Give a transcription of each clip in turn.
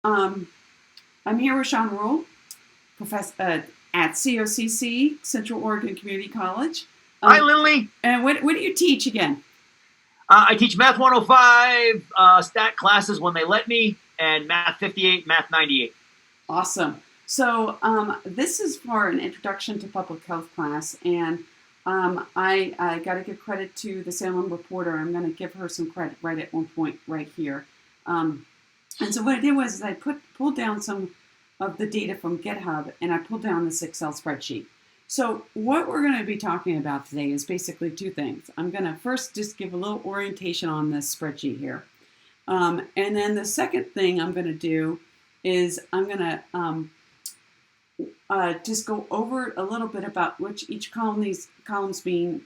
Um, I'm here with Sean Rule, professor at COCC, Central Oregon Community College. Hi, Um, Lily. and what do you teach again? I teach Math 105, stat classes when they let me, and Math 58, Math 98. Awesome. So this is for an introduction to public health class, and I got to give credit to the Salem reporter. I'm going to give her some credit right at one point right here. Um, And so what I did was I pulled down some of the data from GitHub and I pulled down this Excel spreadsheet. So what we're going to be talking about today is basically two things. I'm going to first just give a little orientation on this spreadsheet here. And then the second thing I'm going to do is I'm going to just go over a little bit about which each column, these columns mean,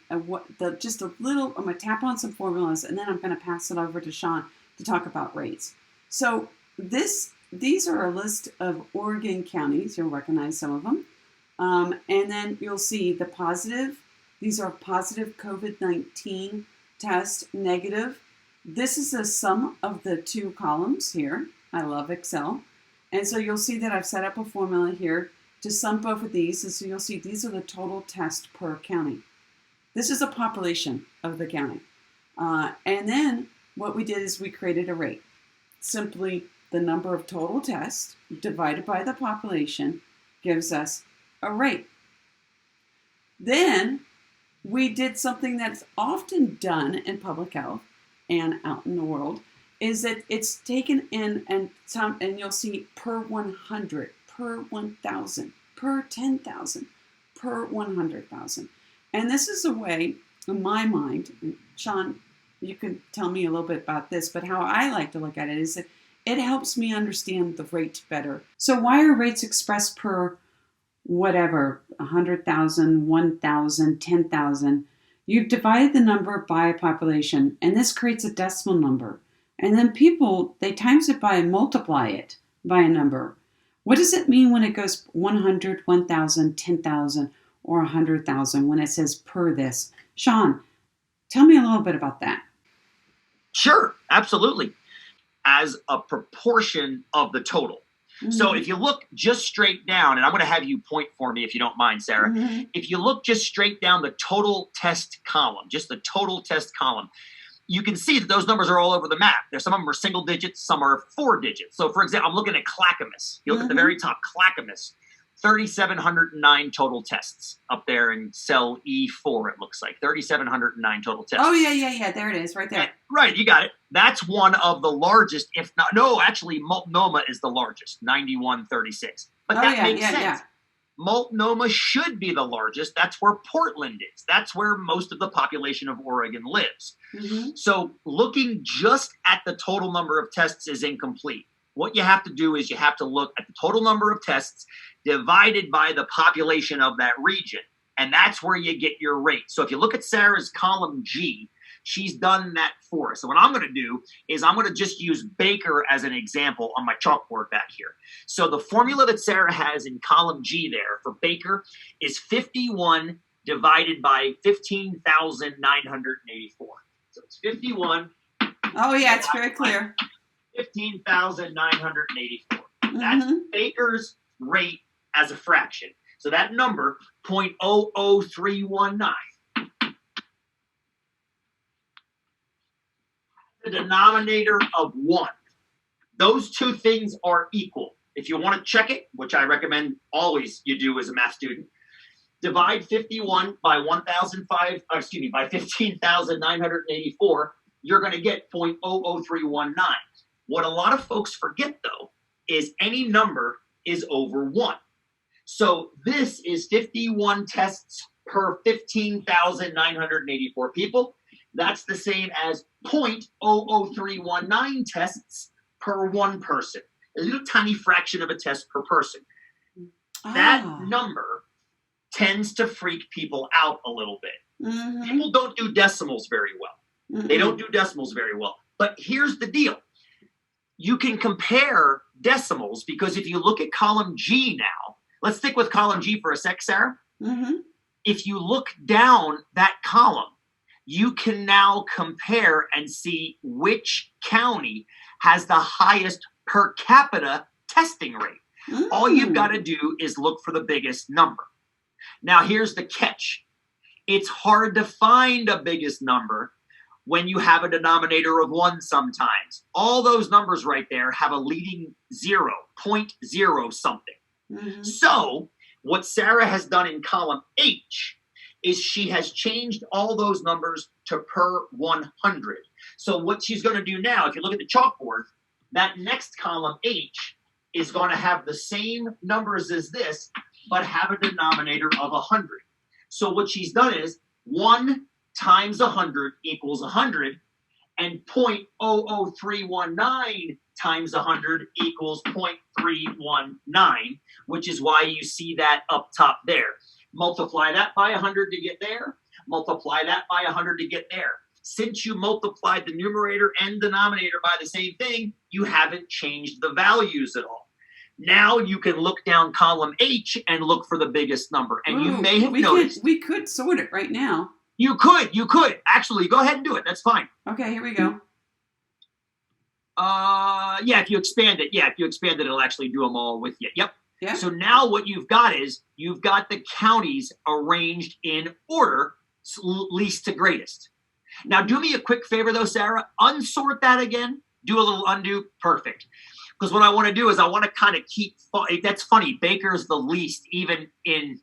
just a little, I'm going to tap on some formulas and then I'm going to pass it over to Sean to talk about rates. So these are a list of Oregon counties. You'll recognize some of them. And then you'll see the positive. These are positive COVID-19 test, negative. This is the sum of the two columns here. I love Excel. And so you'll see that I've set up a formula here to sum both of these. And so you'll see these are the total tests per county. This is a population of the county. And then what we did is we created a rate. Simply the number of total tests divided by the population gives us a rate. Then we did something that's often done in public health and out in the world, is that it's taken in and you'll see per 100, per 1,000, per 10,000, per 100,000. And this is a way, in my mind, Sean, you can tell me a little bit about this, but how I like to look at it is that it helps me understand the rate better. So why are rates expressed per whatever, 100,000, 1,000, 10,000? You've divided the number by a population, and this creates a decimal number. And then people, they times it by and multiply it by a number. What does it mean when it goes 100, 1,000, 10,000, or 100,000 when it says per this? Sean, tell me a little bit about that. Sure, absolutely. As a proportion of the total. Mm-hmm. So if you look just straight down, and I'm going to have you point for me if you don't mind, Sarah. Mm-hmm. If you look just straight down the total test column, just the total test column, you can see that those numbers are all over the map. Some of them are single digits, some are 4 digits. So for example, I'm looking at Clackamas. You look at the very top, Clackamas, 3,709 total tests up there in cell E4, it looks like. 3,709 total tests. Oh, yeah. There it is, right there. Right, you got it. That's one of the largest, if not, no, actually, Multnomah is the largest, 9136. But that makes sense. Yeah. Multnomah should be the largest. That's where Portland is. That's where most of the population of Oregon lives. Mm-hmm. So looking just at the total number of tests is incomplete. What you have to do is you have to look at the total number of tests divided by the population of that region. And that's where you get your rate. So if you look at Sarah's column G, she's done that for us. So what I'm going to do is I'm going to just use Baker as an example on my chalkboard back here. So the formula that Sarah has in column G there for Baker is 51 divided by 15,984. So it's 51. Oh, yeah, it's very clear. 15,984. Mm-hmm. That's Baker's rate as a fraction. So that number, 0.00319, the denominator of 1. Those two things are equal. If you want to check it, which I recommend always you do as a math student, divide 51 by 15,984, you're going to get 0.00319. What a lot of folks forget, though, is any number is over 1. So this is 51 tests per 15,984 people. That's the same as 0.00319 tests per one person. A little tiny fraction of a test per person. That number tends to freak people out a little bit. Mm-hmm. People don't do decimals very well. Mm-hmm. They don't do decimals very well. But here's the deal. You can compare decimals because if you look at column G now, let's stick with column G for a sec, Sarah. Mm-hmm. If you look down that column, you can now compare and see which county has the highest per capita testing rate. All you've got to do is look for the biggest number. Now, here's the catch. It's hard to find a biggest number when you have a denominator of 1 sometimes. All those numbers right there have a leading 0, 0.0 something. So what Sarah has done in column H is she has changed all those numbers to per 100. So what she's going to do now, if you look at the chalkboard, that next column H is going to have the same numbers as this, but have a denominator of 100. So what she's done is 1 times 100 equals 100, and 0.00319 times 100 equals 0.319, which is why you see that up top there. Multiply that by 100 to get there. Multiply that by 100 to get there. Since you multiplied the numerator and denominator by the same thing, you haven't changed the values at all. Now you can look down column H and look for the biggest number. And you may have noticed. We could sort it right now. You could. Actually, go ahead and do it. That's fine. Okay, here we go. Yeah, if you expand it, it'll actually do them all with you. Yep. Yeah. So now what you've got is you've got the counties arranged in order, least to greatest. Now, do me a quick favor, though, Sarah. Unsort that again. Do a little undo. Perfect. Because what I want to do is I want to kind of keep – that's funny. Baker's the least, even in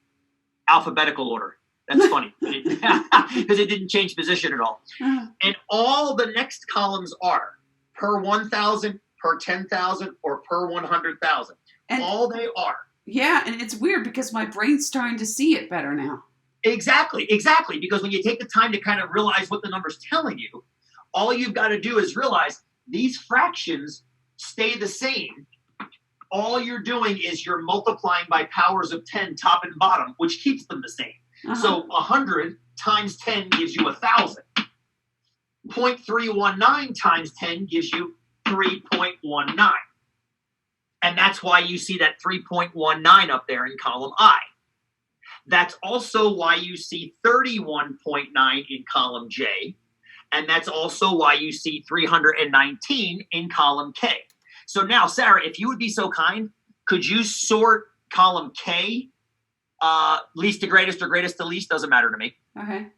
alphabetical order. That's funny. Because it didn't change position at all. And all the next columns are per 1,000, per 10,000, or per 100,000. All they are. Yeah, and it's weird because my brain's starting to see it better now. Exactly. Because when you take the time to kind of realize what the number's telling you, all you've got to do is realize these fractions stay the same. All you're doing is you're multiplying by powers of 10 top and bottom, which keeps them the same. So 100 times 10 gives you 1,000. 0.319 times 10 gives you 3.19. And that's why you see that 3.19 up there in column I. That's also why you see 31.9 in column J. And that's also why you see 319 in column K. So now, Sarah, if you would be so kind, could you sort column K, least to greatest or greatest to least? Doesn't matter to me. Okay.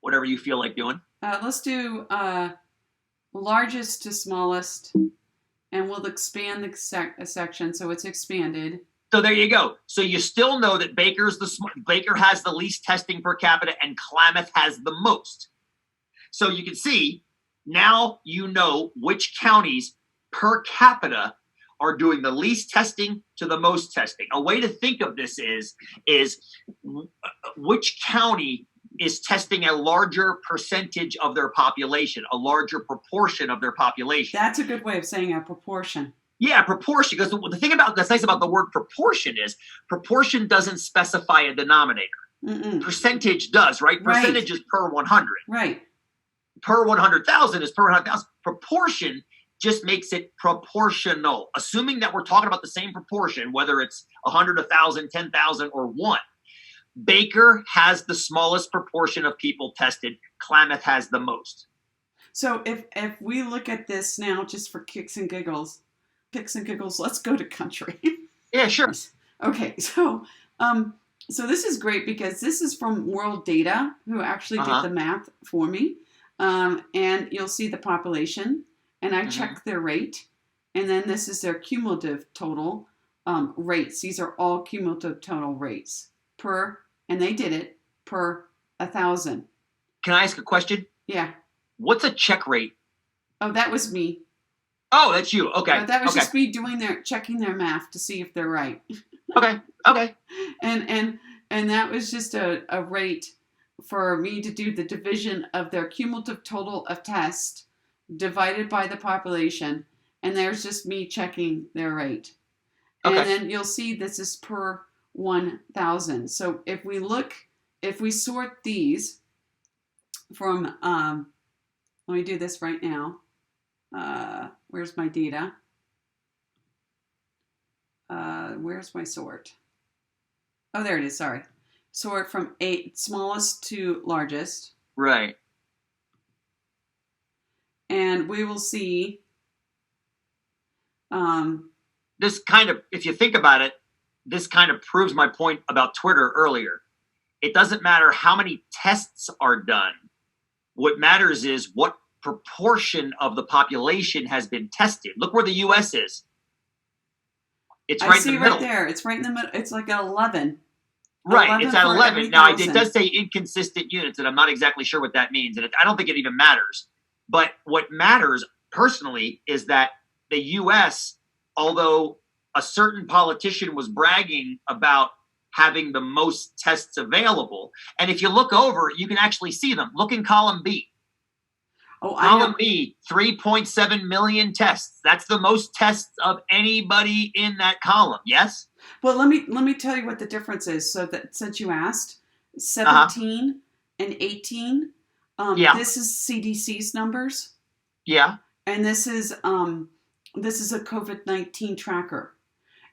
Whatever you feel like doing. Let's do largest to smallest, and we'll expand the section so it's expanded. So there you go. So you still know that Baker has the least testing per capita and Klamath has the most. So you can see now you know which counties per capita are doing the least testing to the most testing. A way to think of this is which county is testing a larger percentage of their population, a larger proportion of their population. That's a good way of saying a proportion. Yeah, proportion. Because the thing that's nice about the word proportion is proportion doesn't specify a denominator. Percentage does, right? Percentage is per 100. Right. Per 100,000 is per 100,000. Proportion just makes it proportional. Assuming that we're talking about the same proportion, whether it's 100, 1,000, 10,000, or 1. Baker has the smallest proportion of people tested. Klamath has the most. So if we look at this now just for kicks and giggles, let's go to country. Yeah, sure. Okay, so this is great because this is from World Data, who actually did the math for me. And you'll see the population, and I check their rate. And then this is their cumulative total rates. These are all cumulative total rates and they did it per 1,000. Can I ask a question? Yeah. What's a check rate? Oh, that was me. Oh, that's you. Okay. That was just me checking their math to see if they're right. Okay. And that was just a rate for me to do the division of their cumulative total of tests divided by the population. And there's just me checking their rate. Okay. And then you'll see this is per 1,000. So if we sort these from, let me do this right now. Where's my data? Where's my sort? Oh, there it is. Sorry. Sort from smallest to largest. Right. And we will see This kind of, if you think about it, this kind of proves my point about Twitter earlier. It doesn't matter how many tests are done. What matters is what proportion of the population has been tested. Look where the U.S. is. It's right in the middle. Right there. It's right in the middle. It's like at 11. Right, it's at 11. Now, it does say inconsistent units, and I'm not exactly sure what that means, and I don't think it even matters. But what matters, personally, is that the U.S., although a certain politician was bragging about having the most tests available, and if you look over, you can actually see them. Look in column B. Column B, 3.7 million tests. That's the most tests of anybody in that column. Yes? Well, let me tell you what the difference is. So that since you asked, 17 and 18, this is CDC's numbers. Yeah. And this is a COVID-19 tracker.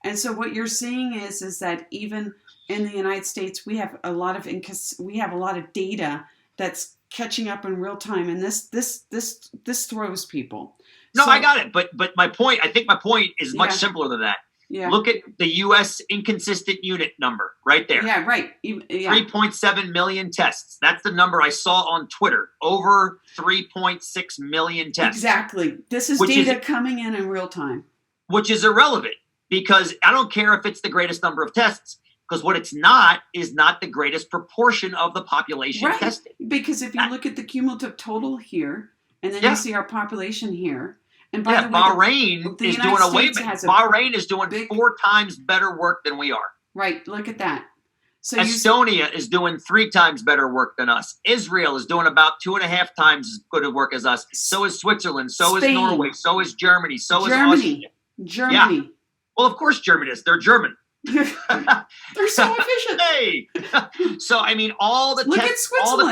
And so what you're seeing is that even in the United States, we have a lot of data that's catching up in real time, and this throws people. No, I got it. But my point, I think my point is much simpler than that. Yeah. Look at the U.S. inconsistent unit number right there. Yeah, right. 3.7 million tests. That's the number I saw on Twitter. Over 3.6 million tests. Exactly. This is data coming in real time. Which is irrelevant, because I don't care if it's the greatest number of tests, because what it's not is not the greatest proportion of the population tested. Because if you look at the cumulative total here, and then you see our population here, and by the way, Bahrain is doing away with it. Bahrain is doing 4 times better work than we are. Right. Look at that. So Estonia is doing 3 times better work than us. Israel is doing about 2.5 times as good a work as us. So is Switzerland. So Spain. Is Norway. So is Germany. So is Austria. Germany. Yeah. Well, of course Germany is. They're German. They're so efficient. Hey, so I mean, all the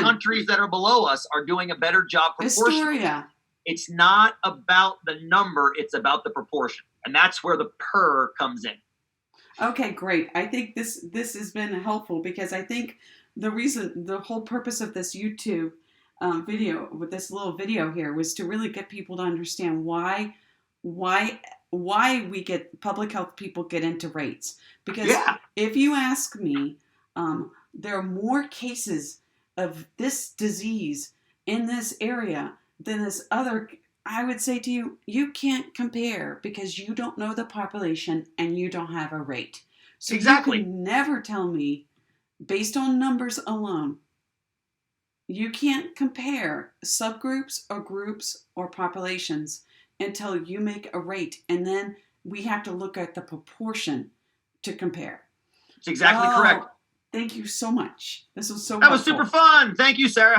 countries that are below us are doing a better job proportionally. It's not about the number; it's about the proportion, and that's where the per comes in. Okay, great. I think this has been helpful, because I think the whole purpose of this YouTube video, with this little video here, was to really get people to understand why we get public health people get into rates. Because if you ask me, there are more cases of this disease in this area than this other. I would say to you, you can't compare, because you don't know the population and you don't have a rate. So you can never tell me, based on numbers alone, you can't compare subgroups or groups or populations until you make a rate, and then we have to look at the proportion to compare. That's exactly correct. Thank you so much. This was so helpful. That was super fun. Thank you, Sarah.